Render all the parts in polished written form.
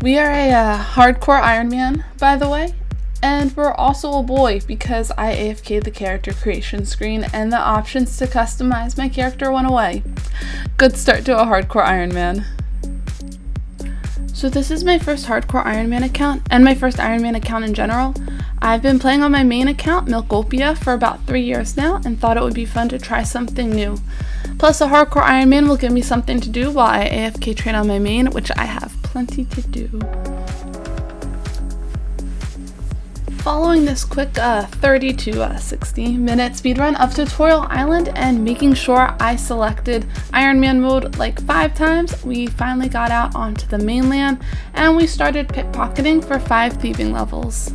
We are a hardcore Iron Man, by the way, and we're also a boy because I AFK'd the character creation screen and the options to customize my character went away. Good start to a hardcore Iron Man. So this is my first hardcore Iron Man account, and my first Iron Man account in general. I've been playing on my main account, Milkopia, for about 3 years now, and thought it would be fun to try something new. Plus, a hardcore Iron Man will give me something to do while I AFK train on my main, which I have plenty to do. Following this quick 30 to 60 minute speedrun of Tutorial Island and making sure I selected Iron Man mode like 5 times, we finally got out onto the mainland and we started pickpocketing for 5 thieving levels.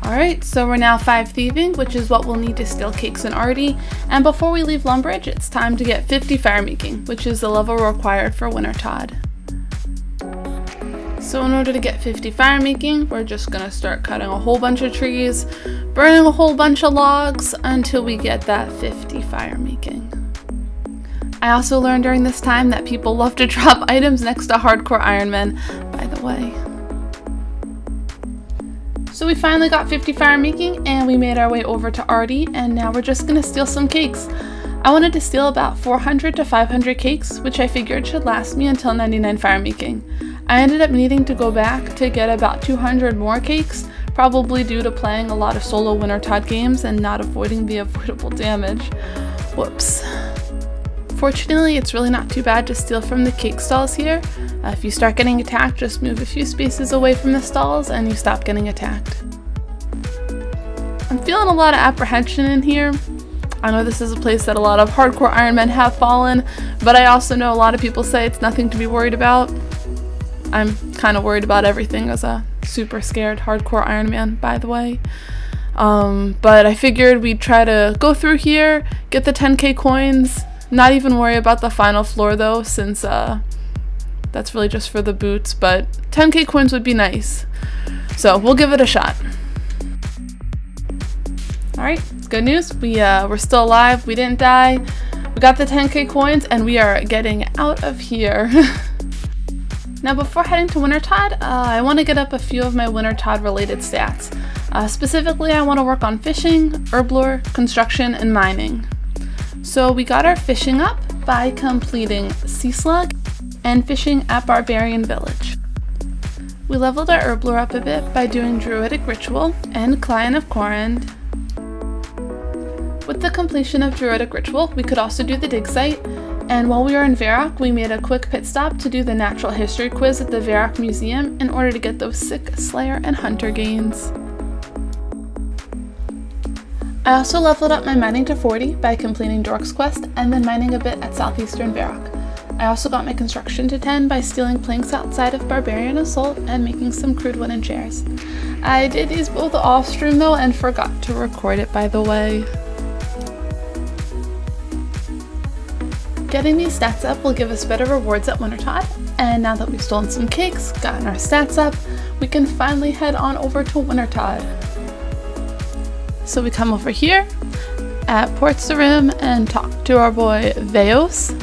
Alright, so we're now 5 thieving, which is what we'll need to steal cakes and arty, and before we leave Lumbridge, it's time to get 50 fire making, which is the level required for wintertodt. So in order to get 50 fire making, we're just gonna start cutting a whole bunch of trees, burning a whole bunch of logs until we get that 50 fire making. I also learned during this time that people love to drop items next to hardcore Iron Men, by the way. So we finally got 50 fire making and we made our way over to Artie, and now we're just gonna steal some cakes. I wanted to steal about 400 to 500 cakes, which I figured should last me until 99 fire making. I ended up needing to go back to get about 200 more cakes, probably due to playing a lot of solo wintertodt games and not avoiding the avoidable damage. Whoops. Fortunately, it's really not too bad to steal from the cake stalls here. If you start getting attacked, just move a few spaces away from the stalls and you stop getting attacked. I'm feeling a lot of apprehension in here. I know this is a place that a lot of hardcore Iron Men have fallen, but I also know a lot of people say it's nothing to be worried about. I'm kind of worried about everything as a super scared hardcore Iron Man, by the way. But I figured we'd try to go through here, get the 10k coins, not even worry about the final floor though, since that's really just for the boots, but 10k coins would be nice. So we'll give it a shot. Alright, good news. We're still alive, we didn't die, we got the 10k coins, and we are getting out of here. Now before heading to wintertodt, I want to get up a few of my wintertodt related stats. Specifically, I want to work on fishing, herb lore, construction, and mining. So we got our fishing up by completing Sea Slug and fishing at Barbarian Village. We leveled our herb lore up a bit by doing Druidic Ritual and Client of Corand. With the completion of Druidic Ritual, we could also do the dig site, and while we were in Varrock, we made a quick pit stop to do the natural history quiz at the Varrock Museum in order to get those sick Slayer and Hunter gains. I also leveled up my mining to 40 by completing Dork's Quest and then mining a bit at southeastern Varrock. I also got my construction to 10 by stealing planks outside of Barbarian Assault and making some crude wooden chairs. I did these both off stream though and forgot to record it, by the way. Getting these stats up will give us better rewards at wintertodt, and now that we've stolen some cakes, gotten our stats up, we can finally head on over to wintertodt. So we come over here at Port Sarim and talk to our boy Veos.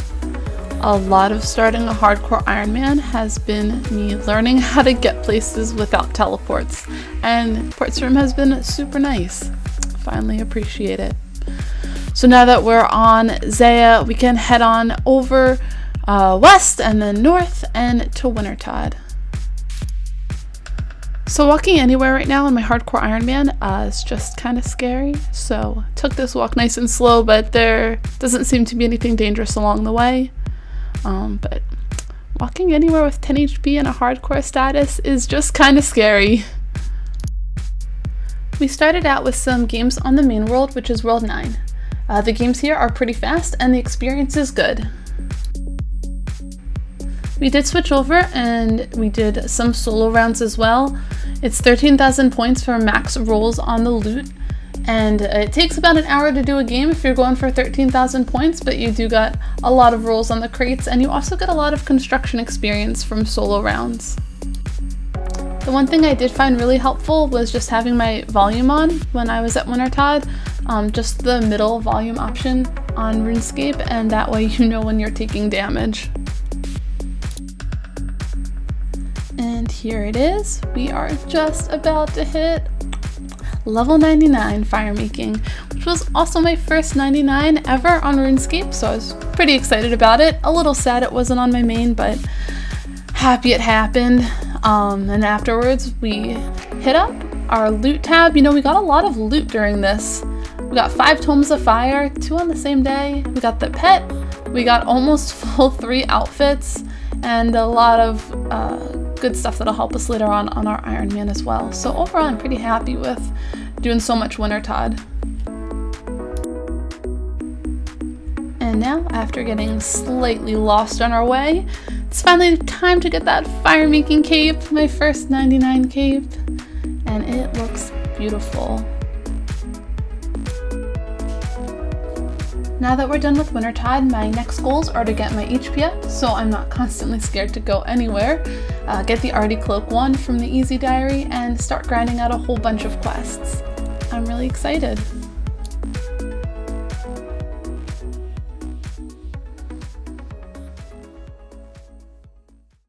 A lot of starting a hardcore Iron Man has been me learning how to get places without teleports, and Port Sarim has been super nice. Finally appreciate it. So now that we're on Zaya, we can head on over west and then north and to wintertodt. So walking anywhere right now in my hardcore Iron Man is just kind of scary. So took this walk nice and slow, but there doesn't seem to be anything dangerous along the way. But walking anywhere with 10 HP and a hardcore status is just kind of scary. We started out with some games on the main world, which is World 9. The games here are pretty fast and the experience is good. We did switch over and we did some solo rounds as well. It's 13,000 points for max rolls on the loot, and it takes about an hour to do a game if you're going for 13,000 points, but you do get a lot of rolls on the crates, and you also get a lot of construction experience from solo rounds. The one thing I did find really helpful was just having my volume on when I was at wintertodt, just the middle volume option on RuneScape, and that way you know when you're taking damage. And here it is. We are just about to hit level 99 fire making, which was also my first 99 ever on RuneScape, so I was pretty excited about it. A little sad it wasn't on my main, but happy it happened. And afterwards we hit up our loot tab. You know, we got a lot of loot during this. We got 5 tomes of fire, 2 on the same day. We got the pet. We got almost full 3 outfits, and a lot of good stuff that'll help us later on our Iron Man as well. So overall, I'm pretty happy with doing so much wintertodt. And now, after getting slightly lost on our way, it's finally time to get that fire making cape, my first 99 cape, and it looks beautiful. Now that we're done with wintertodt, my next goals are to get my HP up, so I'm not constantly scared to go anywhere, get the Artie Cloak 1 from the Easy Diary, and start grinding out a whole bunch of quests. I'm really excited.